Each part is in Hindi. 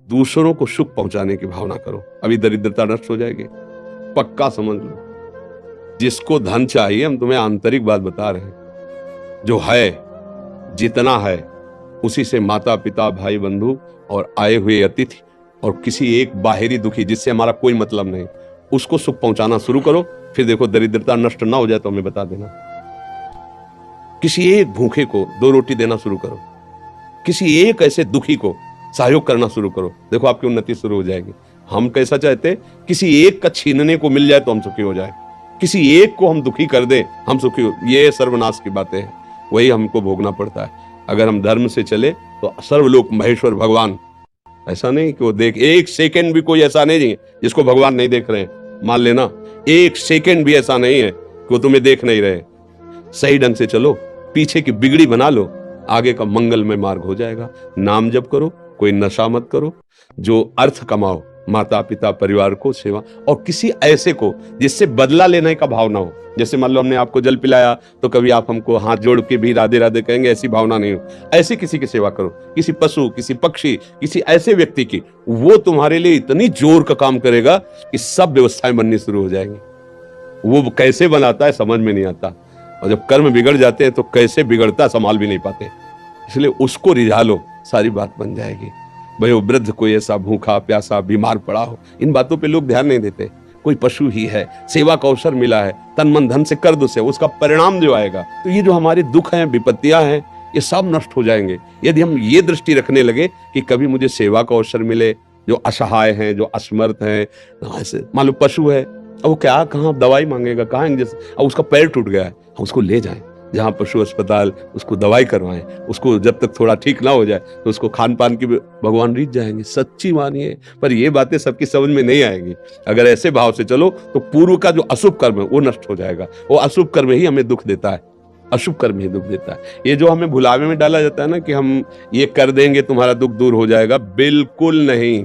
दूसरों को सुख पहुंचाने की भावना करो, अभी दरिद्रता नष्ट हो जाएगी, पक्का समझ लो। जिसको धन चाहिए, हम तुम्हें आंतरिक बात बता रहे हैं, जो है जितना है उसी से माता पिता भाई बंधु और आए हुए अतिथि और किसी एक बाहरी दुखी जिससे हमारा कोई मतलब नहीं, उसको सुख पहुंचाना शुरू करो। फिर देखो दरिद्रता नष्ट ना हो जाए तो हमें बता देना। किसी एक भूखे को 2 रोटी देना शुरू करो, किसी एक ऐसे दुखी को सहयोग करना शुरू करो, देखो आपकी उन्नति शुरू हो जाएगी। हम कैसा चाहते, किसी एक का छीनने को मिल जाए तो हम सुखी हो जाए, किसी एक को हम दुखी कर दे हम सुखी हो, ये सर्वनाश की बातें हैं, वही हमको भोगना पड़ता है। अगर हम धर्म से चले तो सर्वलोक महेश्वर भगवान, ऐसा नहीं कि वो देख, एक सेकंड भी कोई ऐसा नहीं जिसको भगवान नहीं देख रहे हैं, मान लेना एक सेकंड भी ऐसा नहीं है कि वो तुम्हें देख नहीं रहे। सही ढंग से चलो, पीछे की बिगड़ी बना लो, आगे का मंगलमय मार्ग हो जाएगा। नाम जप करो, कोई नशा मत करो, जो अर्थ कमाओ, माता पिता परिवार को सेवा, और किसी ऐसे को जिससे बदला लेने का भाव ना हो। जैसे मान लो हमने आपको जल पिलाया तो कभी आप हमको हाथ जोड़ के भी राधे राधे कहेंगे, ऐसी भावना नहीं हो। ऐसे किसी की सेवा करो, किसी पशु, किसी पक्षी, किसी ऐसे व्यक्ति की, वो तुम्हारे लिए इतनी जोर का काम करेगा कि सब व्यवस्थाएं बननी शुरू हो जाएंगी। वो कैसे बनाता है समझ में नहीं आता, और जब कर्म बिगड़ जाते हैं तो कैसे बिगड़ता संभाल भी नहीं पाते। इसलिए उसको रिझा लो, सारी बात बन जाएगी। भाई वो वृद्ध कोई ऐसा भूखा प्यासा बीमार पड़ा हो, इन बातों पे लोग ध्यान नहीं देते। कोई पशु ही है, सेवा का अवसर मिला है, तन मन धन से कर दो से, उसका परिणाम जो आएगा, तो ये जो हमारे दुख हैं, विपत्तियां हैं, ये सब नष्ट हो जाएंगे यदि हम ये दृष्टि रखने लगे कि कभी मुझे सेवा का अवसर मिले। जो असहाय हैं, जो असमर्थ हैं, ऐसे मान लो पशु है, अब वो क्या कहाँ दवाई मांगेगा, कहाँ इंजेक्शन, अब उसका पैर टूट गया है, उसको ले जाएं जहाँ पशु अस्पताल, उसको दवाई करवाएं, उसको जब तक थोड़ा ठीक ना हो जाए तो उसको खान पान की भगवान रीत जाएंगे। सच्ची मानिए, पर ये बातें सबकी समझ में नहीं आएंगी। अगर ऐसे भाव से चलो तो पूर्व का जो अशुभ कर्म है वो नष्ट हो जाएगा। वो अशुभ कर्म ही हमें दुख देता है, अशुभ कर्म ही दुख देता है। ये जो हमें भुलावे में डाला जाता है ना कि हम ये कर देंगे तुम्हारा दुख दूर हो जाएगा, बिल्कुल नहीं।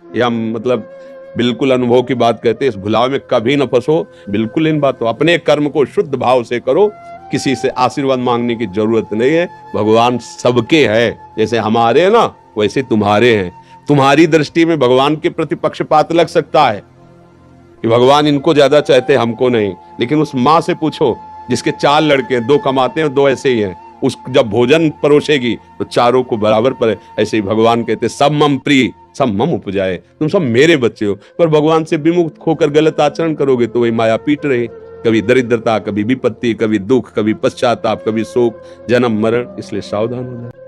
ये हम मतलब बिल्कुल अनुभव की बात कहते हैं, इस भुलावे में कभी न फंसो, बिल्कुल इन बातों। अपने कर्म को शुद्ध भाव से करो, किसी से आशीर्वाद मांगने की जरूरत नहीं है। भगवान सबके है, जैसे हमारे हैं ना वैसे तुम्हारे हैं। तुम्हारी दृष्टि में भगवान के प्रति पक्षपात लग सकता है कि भगवान इनको ज्यादा चाहते हैं हमको नहीं, लेकिन उस माँ से पूछो जिसके 4 लड़के, 2 कमाते हैं और 2 ऐसे ही हैं, उस जब भोजन परोसेगी तो चारों को बराबर पड़े। ऐसे ही भगवान कहते सब मम प्रिय सब मम उपजाए, तुम सब मेरे बच्चे हो। पर भगवान से विमुक्त होकर गलत आचरण करोगे तो वही माया पीट रही, कभी दरिद्रता, कभी विपत्ति, कभी दुख, कभी पश्चाताप, कभी शोक, जन्म मरण। इसलिए सावधान हो जाए।